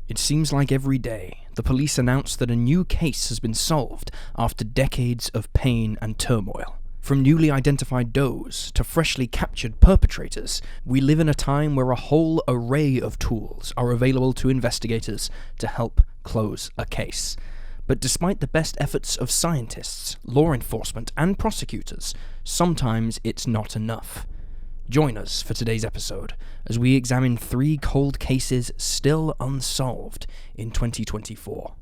It seems like every day, the police announce that a new case has been solved after decades of pain and turmoil. From newly identified does to freshly captured perpetrators, we live in a time where a whole array of tools are available to investigators to help close a case. But despite the best efforts of scientists, law enforcement, and prosecutors, sometimes it's not enough. Join us for today's episode as we examine 3 cold cases still unsolved in 2024.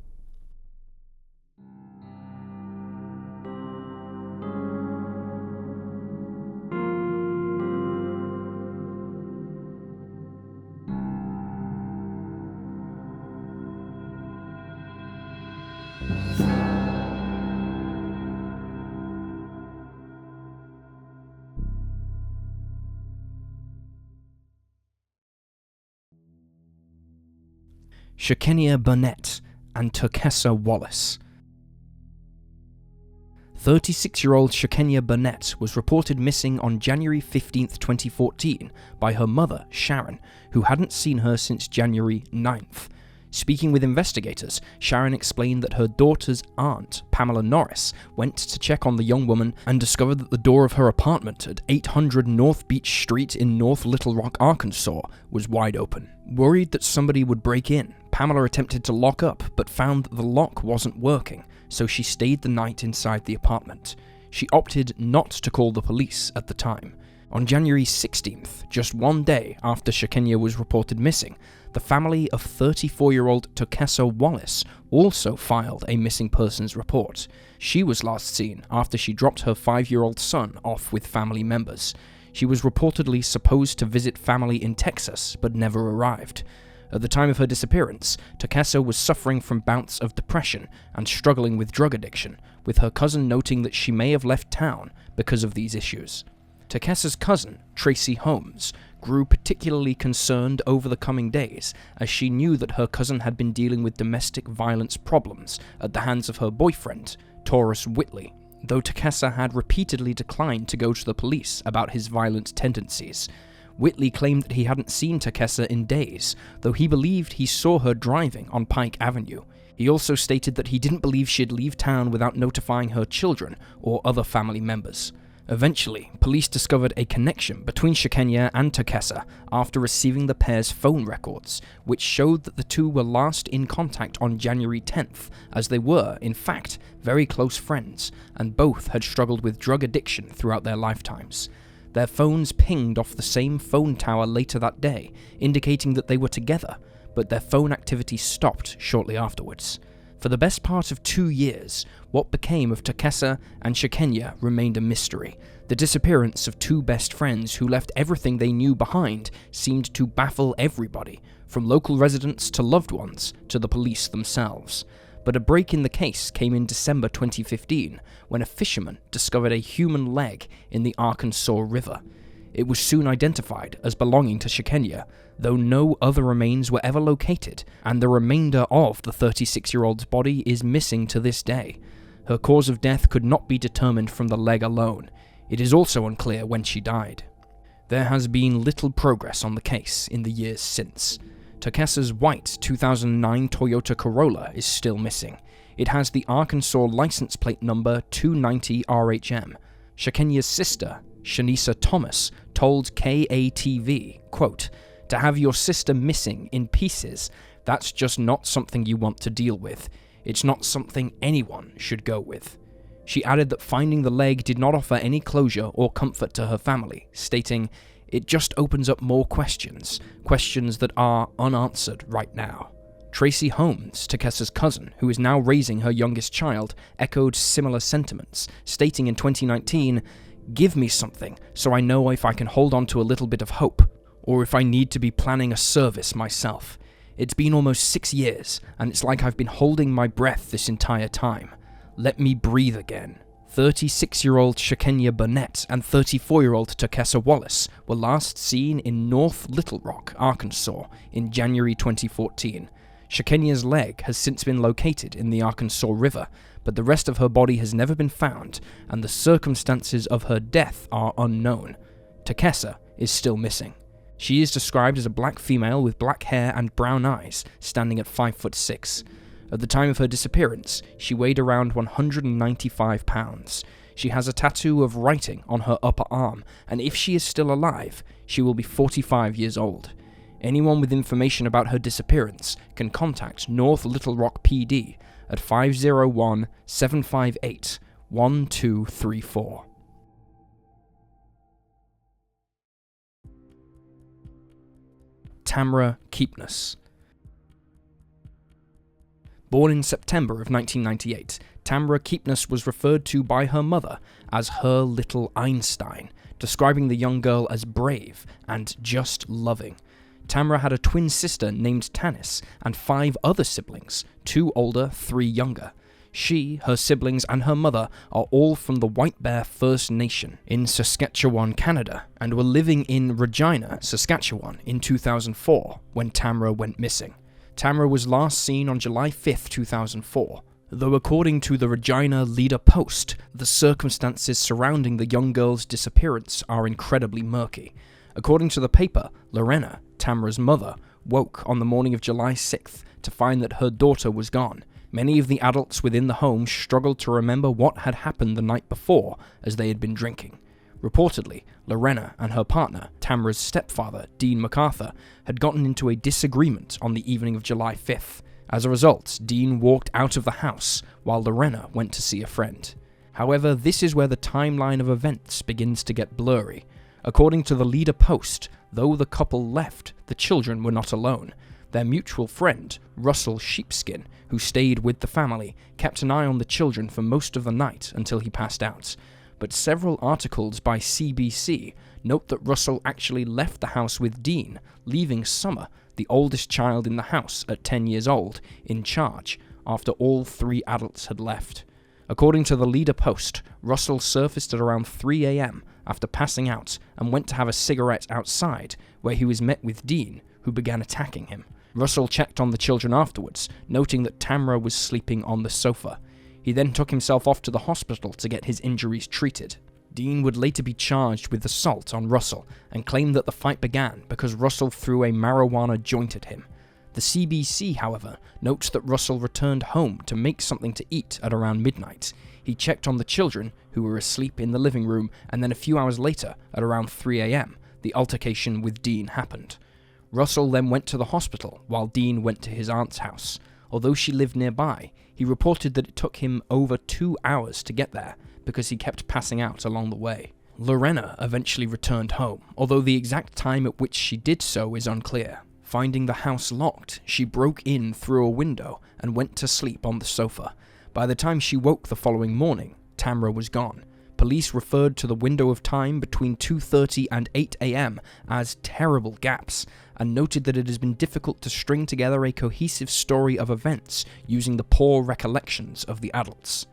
Shequenia Burnett and Terkessa Wallace. 36-year-old Shequenia Burnett was reported missing on January 15, 2014 by her mother, Sharon, who hadn't seen her since January 9th. Speaking with investigators, Sharon explained that her daughter's aunt, Pamela Norris, went to check on the young woman and discovered that the door of her apartment at 800 North Beach Street in North Little Rock, Arkansas, was wide open. Worried that somebody would break in, Pamela attempted to lock up but found that the lock wasn't working, so she stayed the night inside the apartment. She opted not to call the police at the time. On January 16th, just one day after Shequenia was reported missing, the family of 34-year-old Terkessa Wallace also filed a missing persons report. She was last seen after she dropped her 5-year-old son off with family members. She was reportedly supposed to visit family in Texas, but never arrived. At the time of her disappearance, Terkessa was suffering from bouts of depression and struggling with drug addiction, with her cousin noting that she may have left town because of these issues. Terkessa's cousin, Tracy Holmes, grew particularly concerned over the coming days as she knew that her cousin had been dealing with domestic violence problems at the hands of her boyfriend, Taurus Whitley, though Terkessa had repeatedly declined to go to the police about his violent tendencies. Whitley claimed that he hadn't seen Terkessa in days, though he believed he saw her driving on Pike Avenue. He also stated that he didn't believe she'd leave town without notifying her children or other family members. Eventually, police discovered a connection between Shequenia and Terkessa after receiving the pair's phone records, which showed that the two were last in contact on January 10th, as they were, in fact, very close friends, and both had struggled with drug addiction throughout their lifetimes. Their phones pinged off the same phone tower later that day, indicating that they were together, but their phone activity stopped shortly afterwards. For the best part of 2 years, what became of Terkessa and Shequenia remained a mystery. The disappearance of 2 best friends who left everything they knew behind seemed to baffle everybody, from local residents to loved ones to the police themselves. But a break in the case came in December 2015, when a fisherman discovered a human leg in the Arkansas River. It was soon identified as belonging to Shequenia, though no other remains were ever located, and the remainder of the 36-year-old's body is missing to this day. Her cause of death could not be determined from the leg alone. It is also unclear when she died. There has been little progress on the case in the years since. Terkessa's white 2009 Toyota Corolla is still missing. It has the Arkansas license plate number 290RHM. Shequenia's sister, Shanisa Thomas, told KATV, quote, "To have your sister missing in pieces, that's just not something you want to deal with. It's not something anyone should go with." She added that finding the leg did not offer any closure or comfort to her family, stating, "It just opens up more questions that are unanswered right now." Tracy Holmes, Terkessa's cousin, who is now raising her youngest child, echoed similar sentiments, stating in 2019, "Give me something so I know if I can hold on to a little bit of hope, or if I need to be planning a service myself. It's been almost 6 years, and it's like I've been holding my breath this entire time. Let me breathe again." 36-year-old Shequenia Burnett and 34-year-old Terkessa Wallace were last seen in North Little Rock, Arkansas, in January 2014. Shequenia's leg has since been located in the Arkansas River, but the rest of her body has never been found, and the circumstances of her death are unknown. Terkessa is still missing. She is described as a black female with black hair and brown eyes, standing at 5'6". At the time of her disappearance, she weighed around 195 pounds. She has a tattoo of writing on her upper arm, and if she is still alive, she will be 45 years old. Anyone with information about her disappearance can contact North Little Rock PD at 501-758-1234. Tamra Keepness. Born in September of 1998, Tamra Keepness was referred to by her mother as her little Einstein, describing the young girl as brave and just loving. Tamra had a twin sister named Tanis and 5 other siblings, 2 older, 3 younger. She, her siblings, and her mother are all from the White Bear First Nation in Saskatchewan, Canada, and were living in Regina, Saskatchewan in 2004 when Tamra went missing. Tamra was last seen on July 5, 2004, though according to the Regina Leader-Post, the circumstances surrounding the young girl's disappearance are incredibly murky. According to the paper, Lorena, Tamra's mother, woke on the morning of July 6th to find that her daughter was gone. Many of the adults within the home struggled to remember what had happened the night before, as they had been drinking. Reportedly, Lorena and her partner, Tamra's stepfather, Dean MacArthur, had gotten into a disagreement on the evening of July 5th. As a result, Dean walked out of the house while Lorena went to see a friend. However, this is where the timeline of events begins to get blurry. According to the Leader-Post, though the couple left, the children were not alone. Their mutual friend, Russell Sheepskin, who stayed with the family, kept an eye on the children for most of the night until he passed out. But several articles by CBC note that Russell actually left the house with Dean, leaving Summer, the oldest child in the house at 10 years old, in charge, after all 3 adults had left. According to the Leader-Post, Russell surfaced at around 3 a.m. after passing out and went to have a cigarette outside, where he was met with Dean, who began attacking him. Russell checked on the children afterwards, noting that Tamra was sleeping on the sofa. He then took himself off to the hospital to get his injuries treated. Dean would later be charged with assault on Russell and claimed that the fight began because Russell threw a marijuana joint at him. The CBC, however, notes that Russell returned home to make something to eat at around midnight. He checked on the children, who were asleep in the living room, and then a few hours later, at around 3 a.m., the altercation with Dean happened. Russell then went to the hospital while Dean went to his aunt's house. Although she lived nearby, he reported that it took him over 2 hours to get there because he kept passing out along the way. Lorena eventually returned home, although the exact time at which she did so is unclear. Finding the house locked, she broke in through a window and went to sleep on the sofa. By the time she woke the following morning, Tamra was gone. Police referred to the window of time between 2:30 and 8 a.m. as terrible gaps, and noted that it has been difficult to string together a cohesive story of events using the poor recollections of the adults.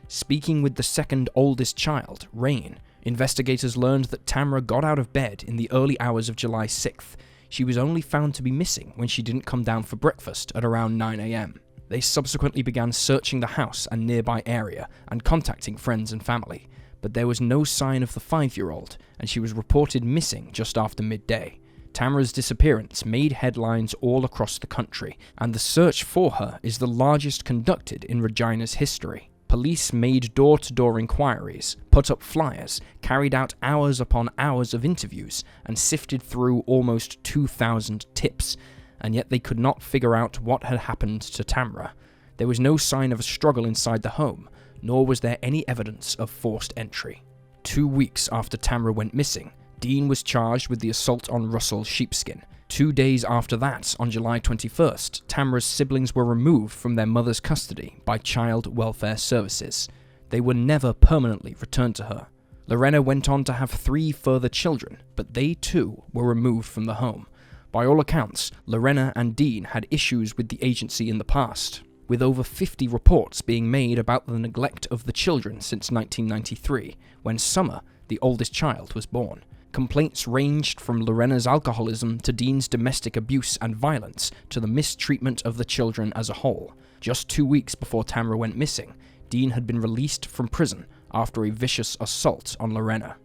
Speaking with the second oldest child, Rain, investigators learned that Tamra got out of bed in the early hours of July 6th. She was only found to be missing when she didn't come down for breakfast at around 9 a.m. They subsequently began searching the house and nearby area and contacting friends and family, but there was no sign of the 5-year-old, and she was reported missing just after midday. Tamra's disappearance made headlines all across the country, and the search for her is the largest conducted in Regina's history. Police made door-to-door inquiries, put up flyers, carried out hours upon hours of interviews, and sifted through almost 2,000 tips, and yet they could not figure out what had happened to Tamra. There was no sign of a struggle inside the home, nor was there any evidence of forced entry. 2 weeks after Tamra went missing, Dean was charged with the assault on Russell Sheepskin. 2 days after that, on July 21st, Tamra's siblings were removed from their mother's custody by Child Welfare Services. They were never permanently returned to her. Lorena went on to have 3 further children, but they too were removed from the home. By all accounts, Lorena and Dean had issues with the agency in the past, with over 50 reports being made about the neglect of the children since 1993, when Summer, the oldest child, was born. Complaints ranged from Lorena's alcoholism to Dean's domestic abuse and violence to the mistreatment of the children as a whole. Just 2 weeks before Tamra went missing, Dean had been released from prison after a vicious assault on Lorena.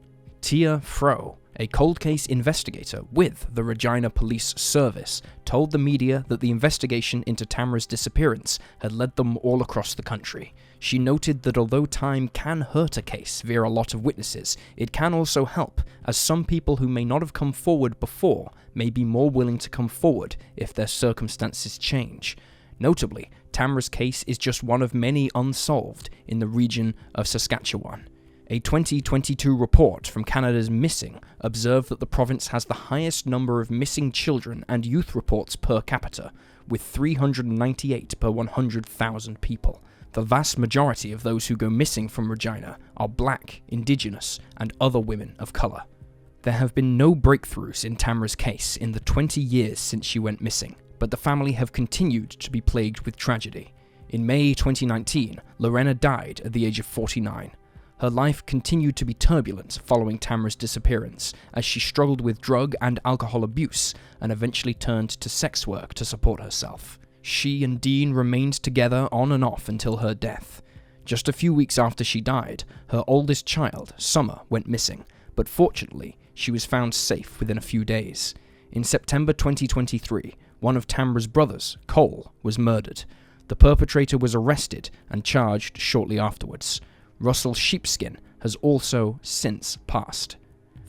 Tia Fro, a cold case investigator with the Regina Police Service, told the media that the investigation into Tamra's disappearance had led them all across the country. She noted that although time can hurt a case via a lot of witnesses, it can also help, as some people who may not have come forward before may be more willing to come forward if their circumstances change. Notably, Tamra's case is just one of many unsolved in the region of Saskatchewan. A 2022 report from Canada's Missing observed that the province has the highest number of missing children and youth reports per capita, with 398 per 100,000 people. The vast majority of those who go missing from Regina are Black, Indigenous, and other women of colour. There have been no breakthroughs in Tamra's case in the 20 years since she went missing, but the family have continued to be plagued with tragedy. In May 2019, Lorena died at the age of 49. Her life continued to be turbulent following Tamra's disappearance, as she struggled with drug and alcohol abuse and eventually turned to sex work to support herself. She and Dean remained together on and off until her death. Just a few weeks after she died, her oldest child, Summer, went missing, but fortunately, she was found safe within a few days. In September 2023, one of Tamra's brothers, Cole, was murdered. The perpetrator was arrested and charged shortly afterwards. Russell Sheepskin has also since passed.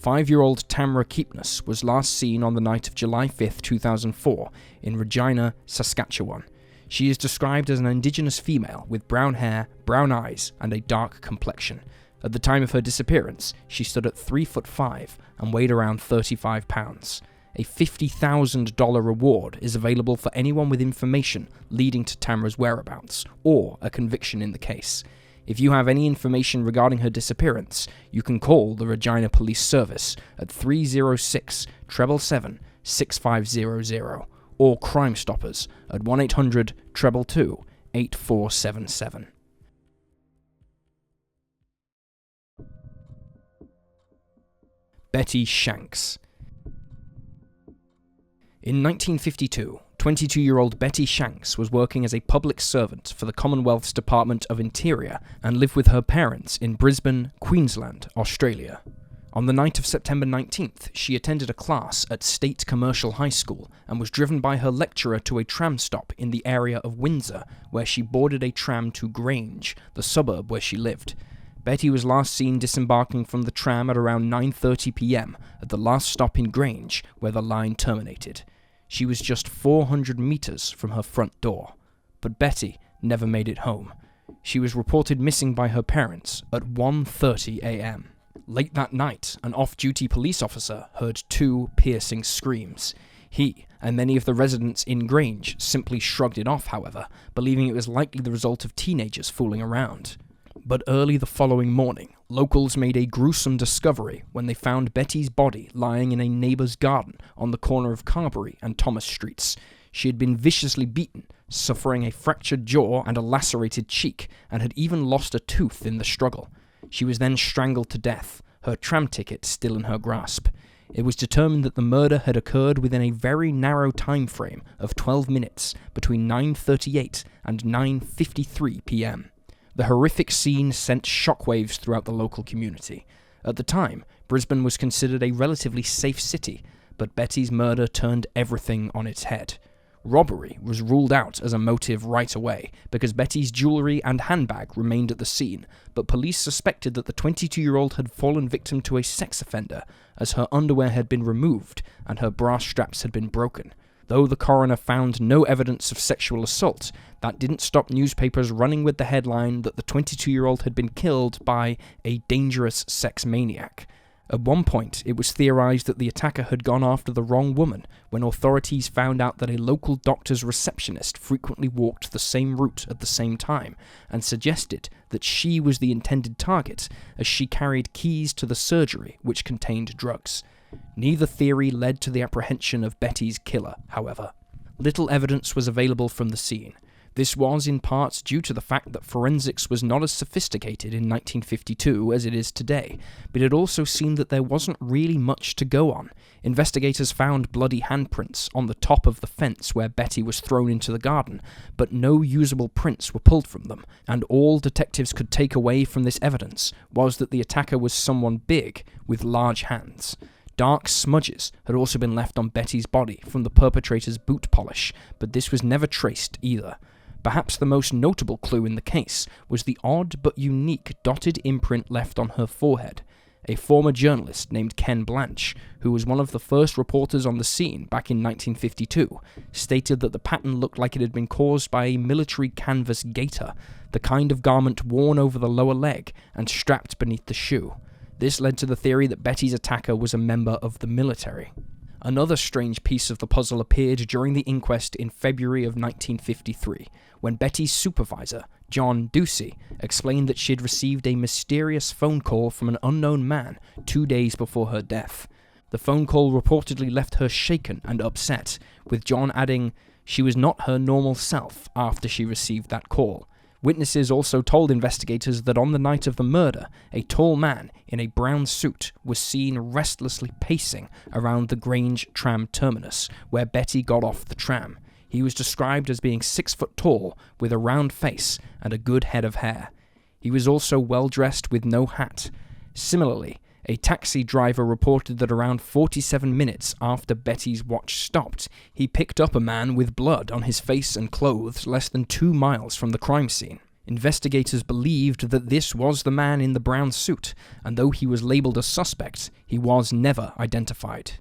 5-year-old Tamra Keepness was last seen on the night of July 5, 2004, in Regina, Saskatchewan. She is described as an Indigenous female with brown hair, brown eyes, and a dark complexion. At the time of her disappearance, she stood at 3'5" and weighed around 35 pounds. A $50,000 reward is available for anyone with information leading to Tamra's whereabouts, or a conviction in the case. If you have any information regarding her disappearance, you can call the Regina Police Service at 306-777-6500 or Crime Stoppers at 1-800-222-8477. Betty Shanks. In 1952, 22-year-old Betty Shanks was working as a public servant for the Commonwealth's Department of Interior and lived with her parents in Brisbane, Queensland, Australia. On the night of September 19th, she attended a class at State Commercial High School and was driven by her lecturer to a tram stop in the area of Windsor, where she boarded a tram to Grange, the suburb where she lived. Betty was last seen disembarking from the tram at around 9:30 p.m. at the last stop in Grange, where the line terminated. She was just 400 meters from her front door, but Betty never made it home. She was reported missing by her parents at 1:30 a.m. Late that night, an off-duty police officer heard 2 piercing screams. He and many of the residents in Grange simply shrugged it off, however, believing it was likely the result of teenagers fooling around. But early the following morning, locals made a gruesome discovery when they found Betty's body lying in a neighbor's garden on the corner of Carberry and Thomas Streets. She had been viciously beaten, suffering a fractured jaw and a lacerated cheek, and had even lost a tooth in the struggle. She was then strangled to death, her tram ticket still in her grasp. It was determined that the murder had occurred within a very narrow time frame of 12 minutes between 9:38 and 9:53 p.m. The horrific scene sent shockwaves throughout the local community. At the time, Brisbane was considered a relatively safe city, but Betty's murder turned everything on its head. Robbery was ruled out as a motive right away because Betty's jewellery and handbag remained at the scene, but police suspected that the 22-year-old had fallen victim to a sex offender, as her underwear had been removed and her bra straps had been broken. Though the coroner found no evidence of sexual assault, that didn't stop newspapers running with the headline that the 22-year-old had been killed by a dangerous sex maniac. At one point, it was theorized that the attacker had gone after the wrong woman when authorities found out that a local doctor's receptionist frequently walked the same route at the same time and suggested that she was the intended target, as she carried keys to the surgery which contained drugs. Neither theory led to the apprehension of Betty's killer, however. Little evidence was available from the scene. This was in part due to the fact that forensics was not as sophisticated in 1952 as it is today, but it also seemed that there wasn't really much to go on. Investigators found bloody handprints on the top of the fence where Betty was thrown into the garden, but no usable prints were pulled from them, and all detectives could take away from this evidence was that the attacker was someone big with large hands. Dark smudges had also been left on Betty's body from the perpetrator's boot polish, but this was never traced either. Perhaps the most notable clue in the case was the odd but unique dotted imprint left on her forehead. A former journalist named Ken Blanche, who was one of the first reporters on the scene back in 1952, stated that the pattern looked like it had been caused by a military canvas gaiter, the kind of garment worn over the lower leg and strapped beneath the shoe. This led to the theory that Betty's attacker was a member of the military. Another strange piece of the puzzle appeared during the inquest in February of 1953, when Betty's supervisor, John Ducey, explained that she had received a mysterious phone call from an unknown man 2 days before her death. The phone call reportedly left her shaken and upset, with John adding, "She was not her normal self after she received that call." Witnesses also told investigators that on the night of the murder, a tall man in a brown suit was seen restlessly pacing around the Grange tram terminus, where Betty got off the tram. He was described as being 6 foot tall, with a round face and a good head of hair. He was also well dressed with no hat. Similarly, a taxi driver reported that around 47 minutes after Betty's watch stopped, he picked up a man with blood on his face and clothes less than 2 miles from the crime scene. Investigators believed that this was the man in the brown suit, and though he was labeled a suspect, he was never identified.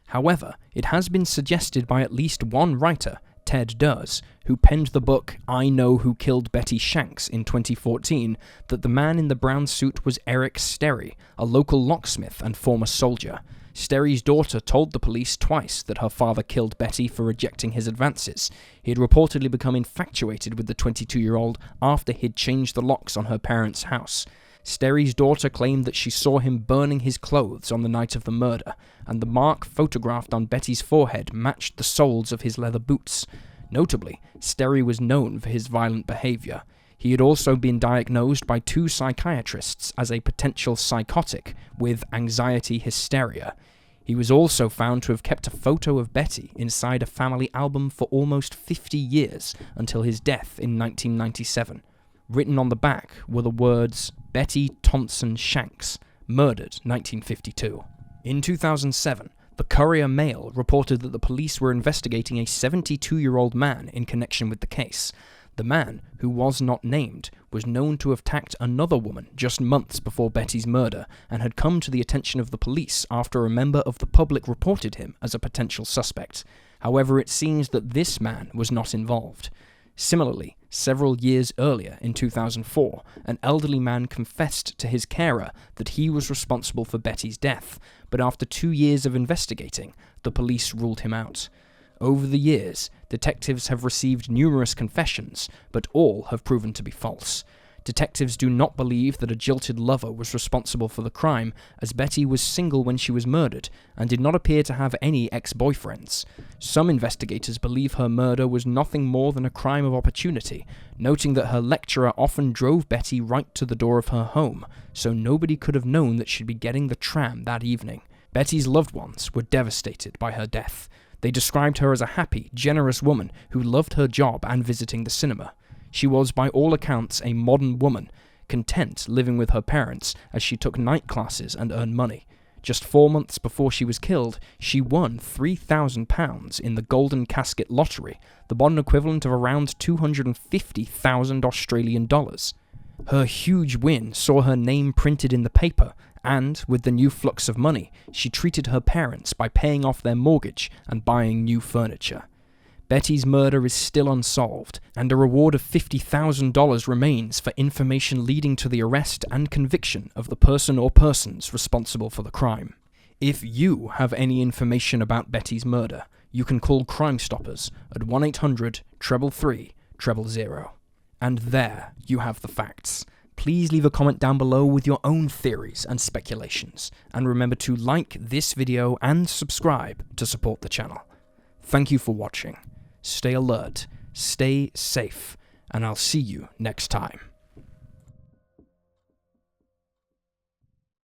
However, it has been suggested by at least one writer, Ted Durst, who penned the book I Know Who Killed Betty Shanks in 2014, that the man in the brown suit was Eric Sterry, a local locksmith and former soldier. Sterry's daughter told the police twice that her father killed Betty for rejecting his advances. He had reportedly become infatuated with the 22-year-old after he'd changed the locks on her parents' house. Sterry's daughter claimed that she saw him burning his clothes on the night of the murder, and the mark photographed on Betty's forehead matched the soles of his leather boots. Notably, Sterry was known for his violent behavior. He had also been diagnosed by 2 psychiatrists as a potential psychotic with anxiety hysteria. He was also found to have kept a photo of Betty inside a family album for almost 50 years until his death in 1997. Written on the back were the words, Betty Thompson Shanks, murdered 1952. In 2007, the Courier-Mail reported that the police were investigating a 72-year-old man in connection with the case. The man, who was not named, was known to have attacked another woman just months before Betty's murder and had come to the attention of the police after a member of the public reported him as a potential suspect. However, it seems that this man was not involved. Similarly, several years earlier, in 2004, an elderly man confessed to his carer that he was responsible for Betty's death, but after 2 years of investigating, the police ruled him out. Over the years, detectives have received numerous confessions, but all have proven to be false. Detectives do not believe that a jilted lover was responsible for the crime, as Betty was single when she was murdered and did not appear to have any ex-boyfriends. Some investigators believe her murder was nothing more than a crime of opportunity, noting that her lecturer often drove Betty right to the door of her home, so nobody could have known that she'd be getting the tram that evening. Betty's loved ones were devastated by her death. They described her as a happy, generous woman who loved her job and visiting the cinema. She was, by all accounts, a modern woman, content living with her parents as she took night classes and earned money. Just 4 months before she was killed, she won £3,000 in the Golden Casket lottery, the modern equivalent of around 250,000 Australian dollars. Her huge win saw her name printed in the paper, and, with the new flux of money, she treated her parents by paying off their mortgage and buying new furniture. Betty's murder is still unsolved, and a reward of $50,000 remains for information leading to the arrest and conviction of the person or persons responsible for the crime. If you have any information about Betty's murder, you can call Crime Stoppers at 1-800-333-000. And there you have the facts. Please leave a comment down below with your own theories and speculations, and remember to like this video and subscribe to support the channel. Thank you for watching. Stay alert, stay safe, and I'll see you next time.